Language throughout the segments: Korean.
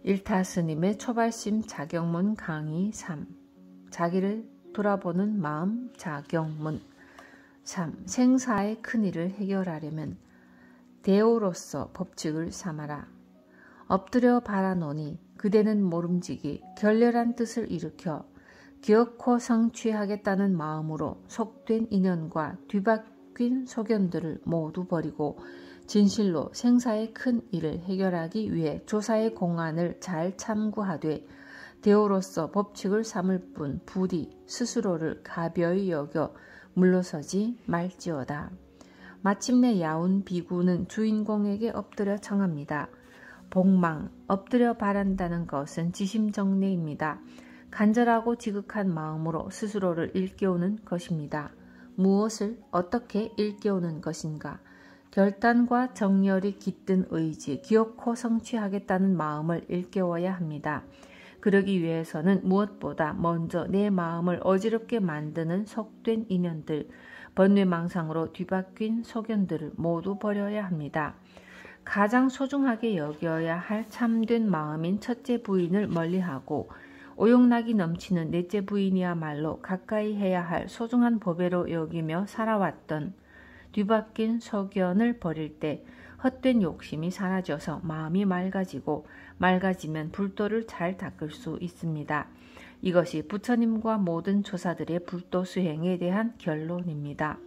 일타스님의 초발심 자경문 강의 3. 자기를 돌아보는 마음 자경문 3. 생사의 큰일을 해결하려면 대오로서 법칙을 삼아라. 엎드려 바라노니 그대는 모름지기 결렬한 뜻을 일으켜 기어코 성취하겠다는 마음으로 속된 인연과 뒤바뀐 소견들을 모두 버리고 진실로 생사의 큰 일을 해결하기 위해 조사의 공안을 잘 참고하되 대오로서 법칙을 삼을 뿐 부디 스스로를 가벼이 여겨 물러서지 말지어다. 마침내 야운 비구는 주인공에게 엎드려 청합니다. 복망, 엎드려 바란다는 것은 지심정례입니다. 간절하고 지극한 마음으로 스스로를 일깨우는 것입니다. 무엇을 어떻게 일깨우는 것인가? 결단과 정열이 깃든 의지, 기어코 성취하겠다는 마음을 일깨워야 합니다. 그러기 위해서는 무엇보다 먼저 내 마음을 어지럽게 만드는 속된 인연들, 번뇌망상으로 뒤바뀐 소견들을 모두 버려야 합니다. 가장 소중하게 여겨야 할 참된 마음인 첫째 부인을 멀리하고 오용락이 넘치는 넷째 부인이야말로 가까이 해야 할 소중한 보배로 여기며 살아왔던 뒤바뀐 소견을 버릴 때 헛된 욕심이 사라져서 마음이 맑아지면 불도를 잘 닦을 수 있습니다. 이것이 부처님과 모든 조사들의 불도 수행에 대한 결론입니다.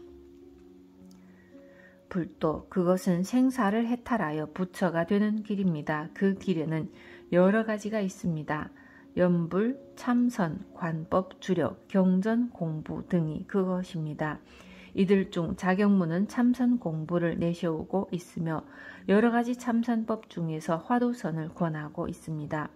불도, 그것은 생사를 해탈하여 부처가 되는 길입니다. 그 길에는 여러 가지가 있습니다. 연불, 참선, 관법, 주력, 경전, 공부 등이 그것입니다. 이들 중 자경문은 참선 공부를 내세우고 있으며 여러 가지 참선법 중에서 화두선을 권하고 있습니다.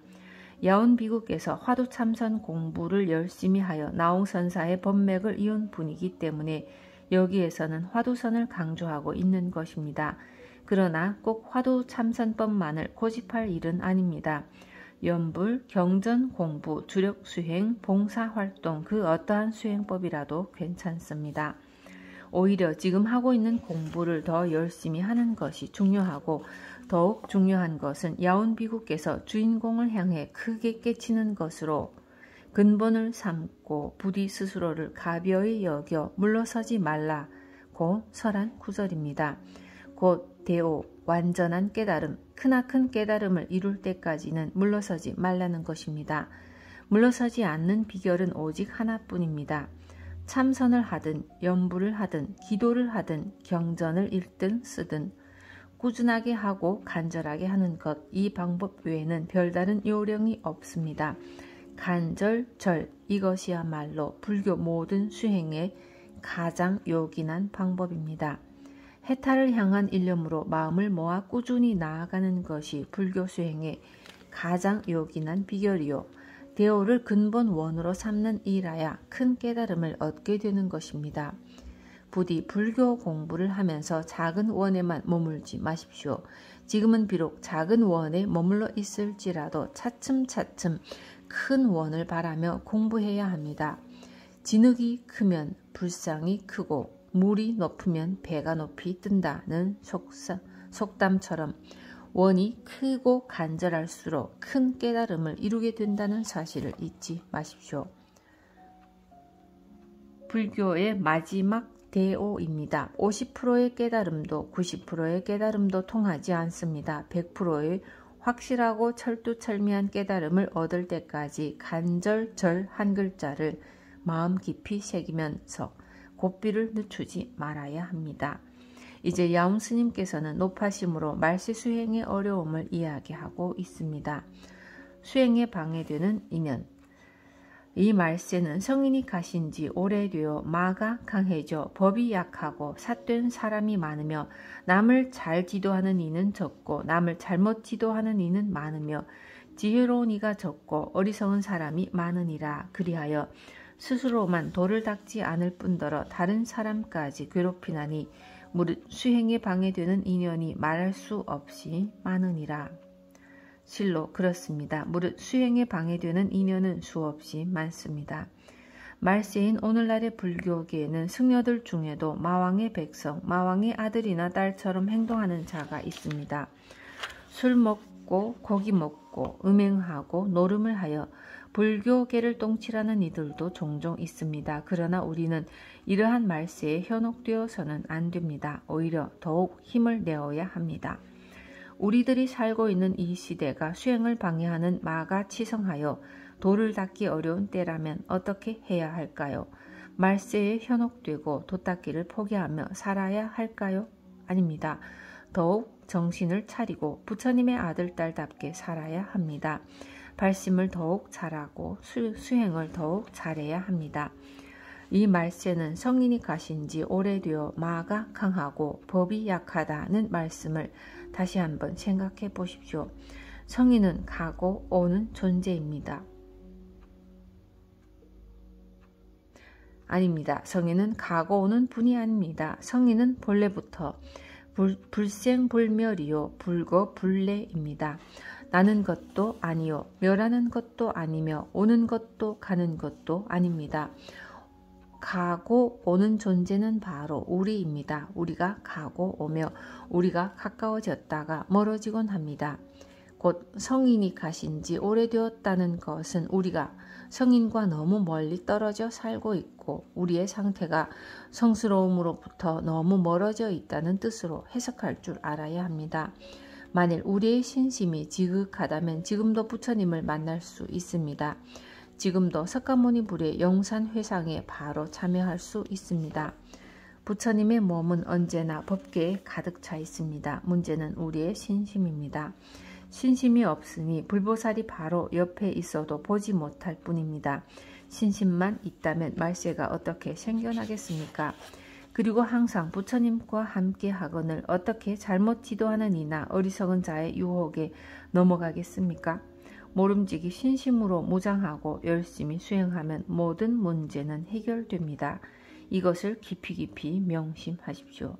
야운 비국께서 화두 참선 공부를 열심히 하여 나홍선사의 법맥을 이은 분이기 때문에 여기에서는 화두선을 강조하고 있는 것입니다. 그러나 꼭 화두 참선법만을 고집할 일은 아닙니다. 연불, 경전, 공부, 주력 수행, 봉사활동 그 어떠한 수행법이라도 괜찮습니다. 오히려 지금 하고 있는 공부를 더 열심히 하는 것이 중요하고 더욱 중요한 것은 야운 비국께서 주인공을 향해 크게 깨치는 것으로 근본을 삼고 부디 스스로를 가벼이 여겨 물러서지 말라고 설한 구절입니다. 곧 대오, 완전한 깨달음, 크나큰 깨달음을 이룰 때까지는 물러서지 말라는 것입니다. 물러서지 않는 비결은 오직 하나뿐입니다. 참선을 하든 연불을 하든 기도를 하든 경전을 읽든 쓰든 꾸준하게 하고 간절하게 하는 것, 이 방법 외에는 별다른 요령이 없습니다. 간절, 절, 이것이야말로 불교 모든 수행의 가장 요긴한 방법입니다. 해탈을 향한 일념으로 마음을 모아 꾸준히 나아가는 것이 불교 수행의 가장 요긴한 비결이요. 대오를 근본 원으로 삼는 일하야 큰 깨달음을 얻게 되는 것입니다. 부디 불교 공부를 하면서 작은 원에만 머물지 마십시오. 지금은 비록 작은 원에 머물러 있을지라도 차츰차츰 큰 원을 바라며 공부해야 합니다. 진흙이 크면 불상이 크고 물이 높으면 배가 높이 뜬다는 속담처럼 원이 크고 간절할수록 큰 깨달음을 이루게 된다는 사실을 잊지 마십시오. 불교의 마지막 대오입니다. 50%의 깨달음도 90%의 깨달음도 통하지 않습니다. 100%의 확실하고 철두철미한 깨달음을 얻을 때까지 간절절 한 글자를 마음 깊이 새기면서 고삐를 늦추지 말아야 합니다. 이제 야운 스님께서는 높아심으로 말세 수행의 어려움을 이야기하고 있습니다. 수행에 방해되는 인연. 이 말세는 성인이 가신 지 오래되어 마가 강해져 법이 약하고 삿된 사람이 많으며 남을 잘 지도하는 이는 적고 남을 잘못 지도하는 이는 많으며 지혜로운 이가 적고 어리석은 사람이 많으니라. 그리하여 스스로만 도를 닦지 않을 뿐더러 다른 사람까지 괴롭히나니 무릇 수행에 방해되는 인연이 말할 수 없이 많으니라. 실로 그렇습니다. 무릇 수행에 방해되는 인연은 수없이 많습니다. 말세인 오늘날의 불교계에는 승려들 중에도 마왕의 백성, 마왕의 아들이나 딸처럼 행동하는 자가 있습니다. 술 먹고 먹고 고기 먹고 음행하고 노름을 하여 불교계를 똥칠하는 이들도 종종 있습니다. 그러나 우리는 이러한 말세에 현혹되어서는 안 됩니다. 오히려 더욱 힘을 내어야 합니다. 우리들이 살고 있는 이 시대가 수행을 방해하는 마가 치성하여 도를 닦기 어려운 때라면 어떻게 해야 할까요? 말세에 현혹되고 도 닦기를 포기하며 살아야 할까요? 아닙니다. 더욱 정신을 차리고 부처님의 아들, 딸답게 살아야 합니다. 발심을 더욱 잘하고 수행을 더욱 잘해야 합니다. 이 말세는 성인이 가신 지 오래되어 마가 강하고 법이 약하다는 말씀을 다시 한번 생각해 보십시오. 성인은 가고 오는 존재입니다. 아닙니다. 성인은 가고 오는 분이 아닙니다. 성인은 본래부터 불생불멸이요 불거불례입니다. 나는 것도 아니요 멸하는 것도 아니며 오는 것도 가는 것도 아닙니다. 가고 오는 존재는 바로 우리입니다. 우리가 가고 오며 우리가 가까워졌다가 멀어지곤 합니다. 곧 성인이 가신 지 오래되었다는 것은 우리가 성인과 너무 멀리 떨어져 살고 있고 우리의 상태가 성스러움으로부터 너무 멀어져 있다는 뜻으로 해석할 줄 알아야 합니다. 만일 우리의 신심이 지극하다면 지금도 부처님을 만날 수 있습니다. 지금도 석가모니 불의 영산회상에 바로 참여할 수 있습니다. 부처님의 몸은 언제나 법계에 가득 차 있습니다. 문제는 우리의 신심입니다. 신심이 없으니 불보살이 바로 옆에 있어도 보지 못할 뿐입니다. 신심만 있다면 말세가 어떻게 생겨나겠습니까? 그리고 항상 부처님과 함께 하거늘 어떻게 잘못 지도하는 이나 어리석은 자의 유혹에 넘어가겠습니까? 모름지기 신심으로 무장하고 열심히 수행하면 모든 문제는 해결됩니다. 이것을 깊이 명심하십시오.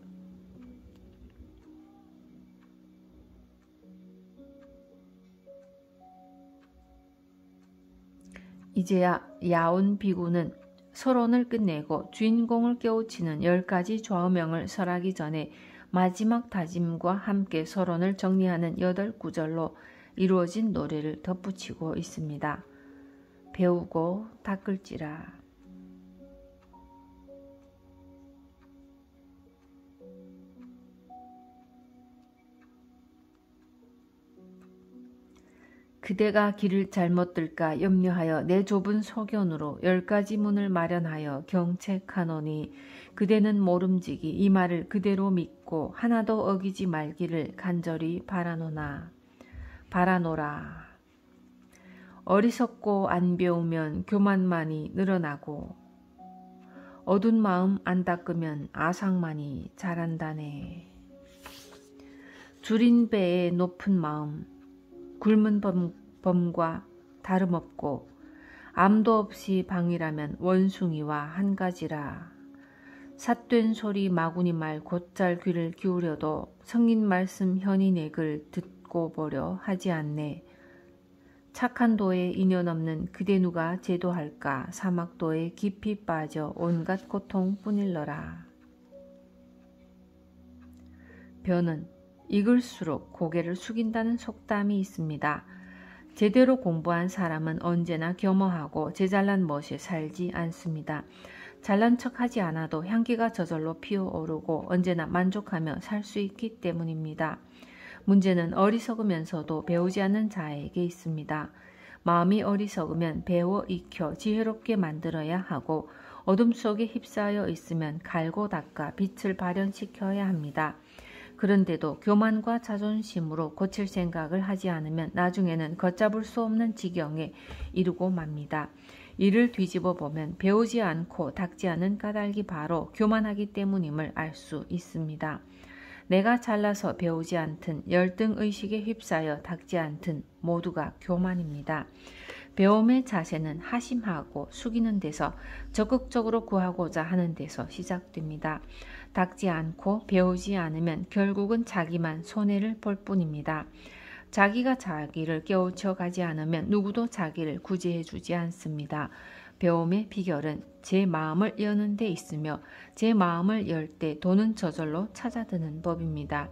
이제야 야온 비구는 서론을 끝내고 주인공을 깨우치는 10가지 좌우명을 설하기 전에 마지막 다짐과 함께 서론을 정리하는 8구절로 이루어진 노래를 덧붙이고 있습니다. 배우고 닦을지라. 그대가 길을 잘못 들까 염려하여 내 좁은 소견으로 10가지 문을 마련하여 경책하노니 그대는 모름지기 이 말을 그대로 믿고 하나도 어기지 말기를 간절히 바라노라. 어리석고 안 배우면 교만만이 늘어나고 어두운 마음 안 닦으면 아상만이 자란다네. 줄인 배의 높은 마음 굶은 범과 다름없고 암도 없이 방이라면 원숭이와 한 가지라. 삿된 소리 마구니 말 곧잘 귀를 기울여도 성인 말씀 현인액을 듣고 보려 하지 않네. 착한 도에 인연 없는 그대 누가 제도할까. 사막도에 깊이 빠져 온갖 고통 뿐일러라. 변은 익을수록 고개를 숙인다는 속담이 있습니다. 제대로 공부한 사람은 언제나 겸허하고 제잘난 멋에 살지 않습니다. 잘난 척하지 않아도 향기가 저절로 피어오르고 언제나 만족하며 살 수 있기 때문입니다. 문제는 어리석으면서도 배우지 않는 자에게 있습니다. 마음이 어리석으면 배워 익혀 지혜롭게 만들어야 하고 어둠 속에 휩싸여 있으면 갈고 닦아 빛을 발현시켜야 합니다. 그런데도 교만과 자존심으로 고칠 생각을 하지 않으면 나중에는 걷잡을 수 없는 지경에 이르고 맙니다. 이를 뒤집어 보면 배우지 않고 닦지 않은 까닭이 바로 교만하기 때문임을 알 수 있습니다. 내가 잘나서 배우지 않든 열등의식에 휩싸여 닦지 않든 모두가 교만입니다. 배움의 자세는 하심하고 숙이는 데서 적극적으로 구하고자 하는 데서 시작됩니다. 닦지 않고 배우지 않으면 결국은 자기만 손해를 볼 뿐입니다. 자기가 자기를 깨우쳐 가지 않으면 누구도 자기를 구제해 주지 않습니다. 배움의 비결은 제 마음을 여는 데 있으며 제 마음을 열 때 도는 저절로 찾아드는 법입니다.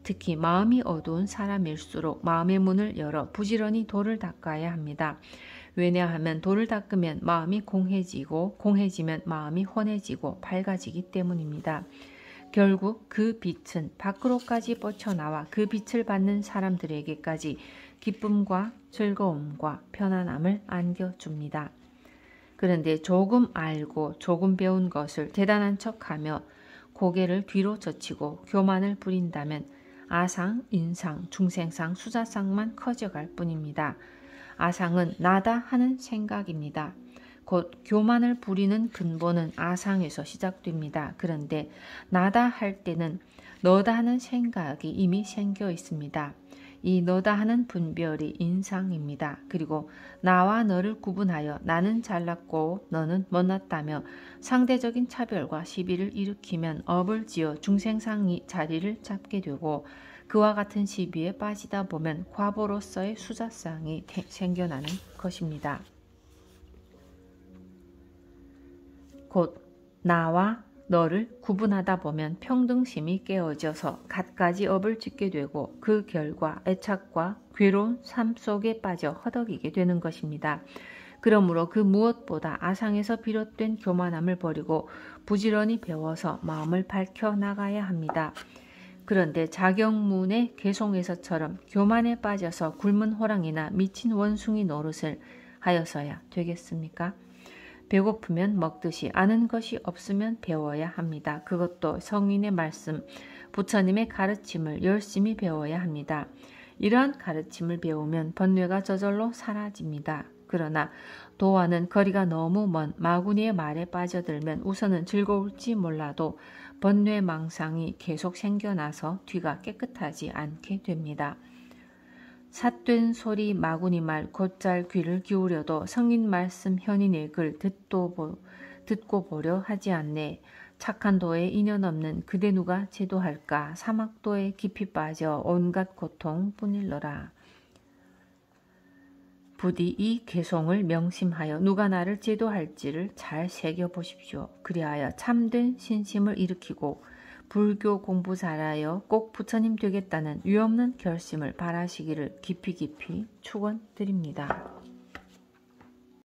특히 마음이 어두운 사람일수록 마음의 문을 열어 부지런히 돌을 닦아야 합니다. 왜냐하면 돌을 닦으면 마음이 공해지고 공해지면 마음이 환해지고 밝아지기 때문입니다. 결국 그 빛은 밖으로까지 뻗쳐나와 그 빛을 받는 사람들에게까지 기쁨과 즐거움과 편안함을 안겨줍니다. 그런데 조금 알고 조금 배운 것을 대단한 척하며 고개를 뒤로 젖히고 교만을 부린다면 아상, 인상, 중생상, 수자상만 커져갈 뿐입니다. 아상은 나다 하는 생각입니다. 곧 교만을 부리는 근본은 아상에서 시작됩니다. 그런데 나다 할 때는 너다 하는 생각이 이미 생겨 있습니다. 이 너다 하는 분별이 인상입니다. 그리고 나와 너를 구분하여 나는 잘났고 너는 못났다며 상대적인 차별과 시비를 일으키면 업을 지어 중생상이 자리를 잡게 되고 그와 같은 시비에 빠지다 보면 과보로서의 수자상이 생겨나는 것입니다. 곧 나와 너를 구분하다 보면 평등심이 깨어져서 갖가지 업을 짓게 되고 그 결과 애착과 괴로운 삶 속에 빠져 허덕이게 되는 것입니다. 그러므로 그 무엇보다 아상에서 비롯된 교만함을 버리고 부지런히 배워서 마음을 밝혀 나가야 합니다. 그런데 자경문의 개송에서처럼 교만에 빠져서 굶은 호랑이나 미친 원숭이 노릇을 하여서야 되겠습니까? 배고프면 먹듯이 아는 것이 없으면 배워야 합니다. 그것도 성인의 말씀, 부처님의 가르침을 열심히 배워야 합니다. 이러한 가르침을 배우면 번뇌가 저절로 사라집니다. 그러나 도와는 거리가 너무 먼 마구니의 말에 빠져들면 우선은 즐거울지 몰라도 번뇌 망상이 계속 생겨나서 뒤가 깨끗하지 않게 됩니다. 삿된 소리 마구니 말 곧잘 귀를 기울여도 성인 말씀 현인의 글 듣고 보려 하지 않네. 착한 도에 인연 없는 그대 누가 제도할까. 사막도에 깊이 빠져 온갖 고통 뿐일러라. 부디 이 개송을 명심하여 누가 나를 제도할지를 잘 새겨보십시오. 그리하여 참된 신심을 일으키고 불교 공부 잘하여 꼭 부처님 되겠다는 위없는 결심을 바라시기를 깊이 축원드립니다.